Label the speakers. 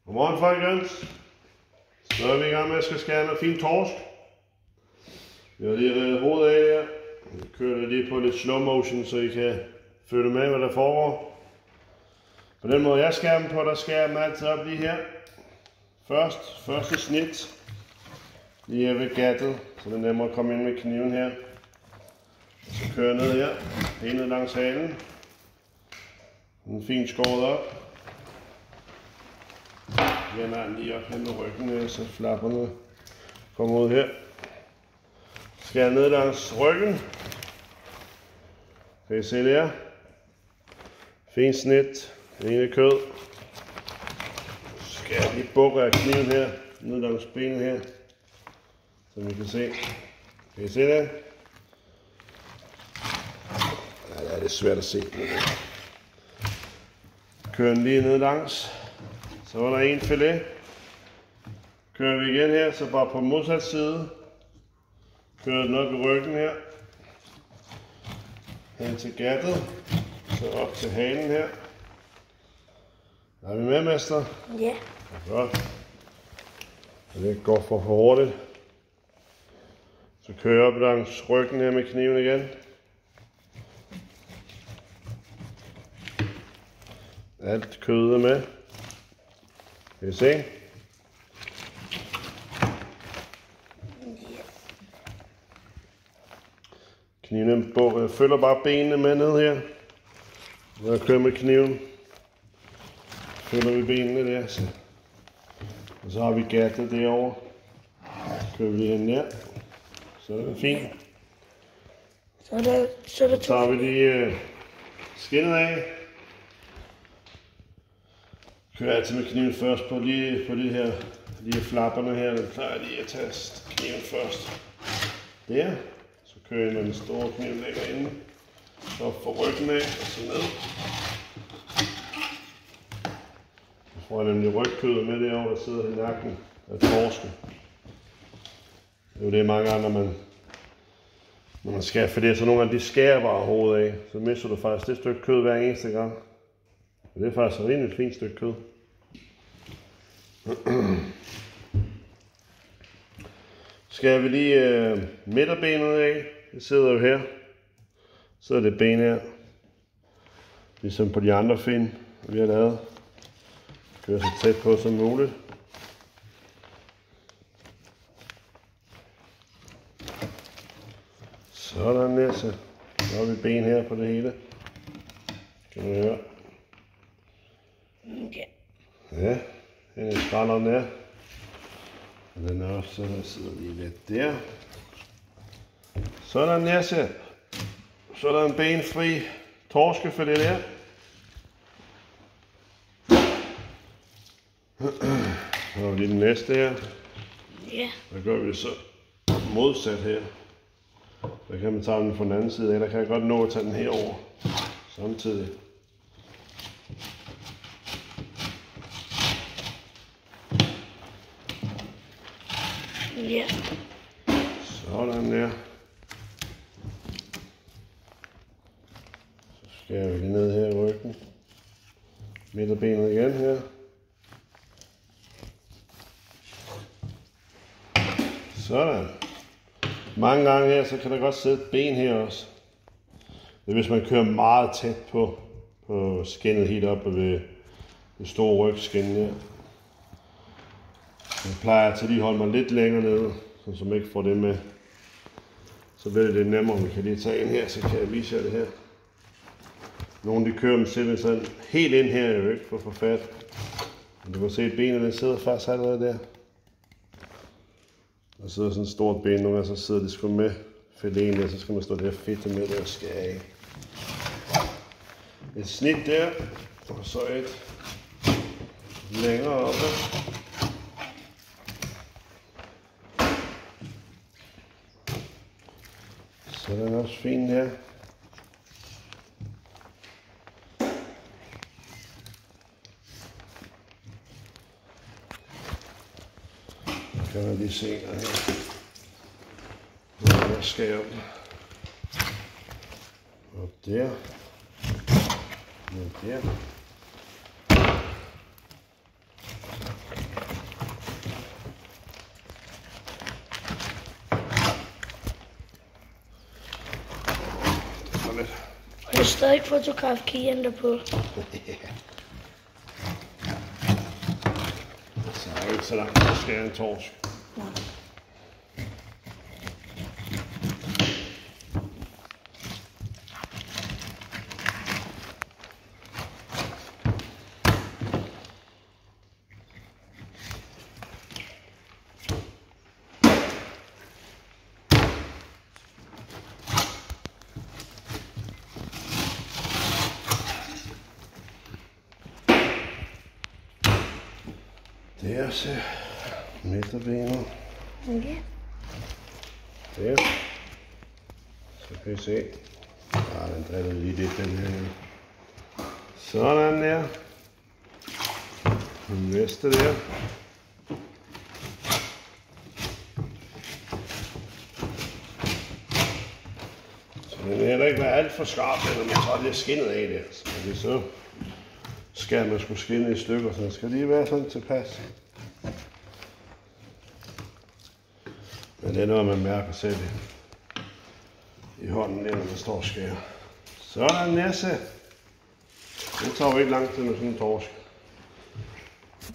Speaker 1: Godmorgen folkens. Så er vi i gang med at skal skære noget fint torsk. Vi har lige reddet hovedet af her. Vi kører det lige på lidt slow motion, så I kan følge med, hvad der foregår. På den måde jeg skærer dem på, der skærer jeg dem altid op lige her. Første snit. Lige her ved gattet, så det er nemmere at komme ind med kniven her. Så kører jeg ned her, benet langs halen. Den er fint skåret op. Vender den lige op hen med ryggen her, så flapperne kommer ud her. Skærer ned langs ryggen. Kan I se det her? Fint snit, ene kød. Skærer lige bukker af kniven her, ned langs benet her, som I kan se. Kan I se det? Ja, det er lidt svært at se. Kører den lige ned langs. Så var der en filet. Kører vi igen her, så bare på modsat side. Kører den op i ryggen her. Hen til gattet. Så op til halen her. Er vi med, mester?
Speaker 2: Ja.
Speaker 1: Godt. Det går for hurtigt. Så kører jeg op langs ryggen her med kniven igen. Alt kødet med. Kan I se? Kniven følger bare benene med ned her. Når jeg kører med kniven, følger vi benene der. Og så har vi gattet derovre. Så kører vi lige hen der. Så er det fint.
Speaker 2: Så
Speaker 1: tager vi lige skinnet af. Kører altid med kniven først på de her flapperne her. Den plejer lige at tage kniven først. Der. Så kører jeg med den store kniv lægger inde. Så op for ryggen af og så ned. Så får jeg nemlig rygkødet med derovre, der sidder i nakken af torsken. Det er jo det mange andre, når man skærer, for det er så nogle gange, de skærer bare hovedet af. Så mister du faktisk det stykke kød hver eneste gang. Det er faktisk et rimelig fint stykke kød. Skal vi lige midterbenet af. Det sidder jo her. Så er det ben her. Ligesom på de andre fin, vi har lavet. Kører så tæt på som muligt. Sådan der, så har vi ben her på det hele. Kan du høre? Ja, den er skralderen der. Og den er også, der sidder lige lidt der. Sådan der, så er der en benfri torskefilet der. Så har vi lige den næste her.
Speaker 2: Ja.
Speaker 1: Der gør vi det så modsat her. Så kan man tage den fra den anden side, eller kan jeg godt nå at tage den herover samtidig.
Speaker 2: Ja.
Speaker 1: Sådan der. Så skærer vi lige ned her i ryggen. Midterbenet igen her. Sådan. Mange gange her, så kan der godt sidde et ben her også. Det er hvis man kører meget tæt på skinnet helt oppe ved det store rygskin her. Jeg plejer til lige holde mig lidt længere nede, så man ikke får det med. Så bliver det lidt nemmere, vi kan lige tage ind her, så kan jeg vise jer det her. Nogle de kører dem simpelthen sådan helt ind her, jo ikke for at få fat. Du kan se, at benet den sidder faktisk allerede der. Der sidder sådan et stort ben, nogle gange så sidder det sgu med fileten der, så skal man stå der fedte med der og skære af. Et snit der, og så et længere oppe. Så den er også fin her. Kan man lige se her. Der skal jeg op der. Og der.
Speaker 2: kan stadig fotografere der på.
Speaker 1: Så er det ikke så langt at skære en torsk. Der ser midterbenet.
Speaker 2: Ja.
Speaker 1: Der. Så kan I se. Den driller lige lidt den her. Sådan der. Den næste der. Så den vil heller ikke være alt for skarp, når man tager lidt skinnet af der. Så skærer man sgu skinnet i stykker, så det skal lige være sådan tilpas. Men det er noget, man mærker selv i hånden, når man står og skærer. Sådan næse. Det tager jo ikke lang tid med sådan en torsk.